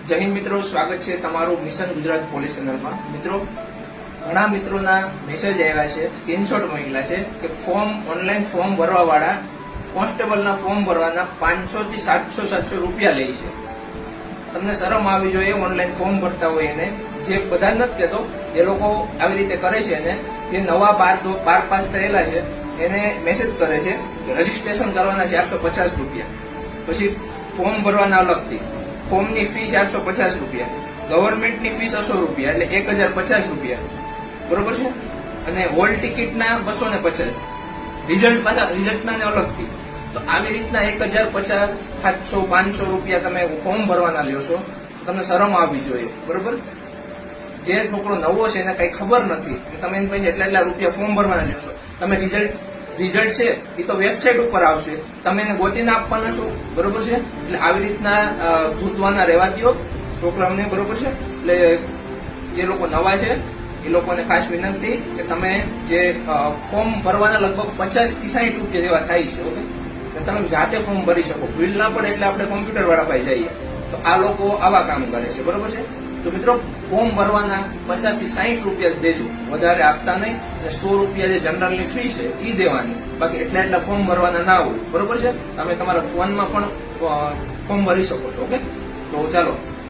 જય હિન્દ મિત્રો, સ્વાગત છે તમારું મિશન ગુજરાત પોલીસ ચેનલમાં। મિત્રો, ઘણા મિત્રોના મેસેજ આવ્યા છે, સ્ક્રીનશોટ મોકલ્યા છે કે ઓનલાઈન ફોર્મ ભરવા વાળા કોન્સ્ટેબલના ફોર્મ ભરવાના 500 થી 700 રૂપિયા લે છે। તમને શરમ આવી જોઈએ ઓનલાઈન ફોર્મ ભરતા હોય એને, જે બધા નથી કહેતો, જે લોકો આવી રીતે કરે છે ને, જે નવા 12 પાસ થયેલા છે એને મેસેજ કરે છે કે રજીસ્ટ્રેશન કરવાના 450 રૂપિયા, પછી ફોર્મ ભરવાના અલગથી, ફોર્મની ફી 450 રૂપિયા, ગવર્મેન્ટની ફી 600 રૂપિયા, એટલે 1050 રૂપિયા, બરોબર છે। અને હોલ ટિકિટના 250, રિઝલ્ટના અલગથી। તો આવી રીતના 1050, 700, 500 રૂપિયા તમે ફોર્મ ભરવાના લ્યો છો, તમને શરમ આવવી જોઈએ, બરોબર। જે છોકરો નવો છે એને કઈ ખબર નથી, તમે એની પાસે એટલા રૂપિયા ફોર્મ ભરવાના લ્યો છો, તમે રિઝલ્ટ છે એ તો વેબસાઇટ ઉપર આવશે, તમે એને ગોતીને આપવાના છો, બરોબર છે। એટલે આવી રીતના ધૂતવાના રહેવા દો છોકરાઓને, બરોબર છે। એટલે જે લોકો નવા છે એ લોકોને ખાસ વિનંતી કે તમે જે ફોર્મ ભરવાના લગભગ 50 થી 60 રૂપિયા જેવા થાય છે, ઓકે, તમે જાતે ફોર્મ ભરી શકો, ભૂલ ના પડે એટલે આપણે કોમ્પ્યુટર વાળા પાસે જઈએ, તો આ લોકો આવા કામ કરે છે, બરોબર છે। તો મિત્રો, ફોર્મ ભરવાના 50 થી 60 રૂપિયા દેજો, વધારે આપતા નહીં, અને 100 રૂપિયા જે જનરલની ફી છે એ દેવાની, બાકી એટલા ફોર્મ ભરવાના ના હોય, બરોબર છે। તમે તમારા ફોનમાં પણ ફોર્મ ભરી શકો છો, ઓકે। તો ચાલો।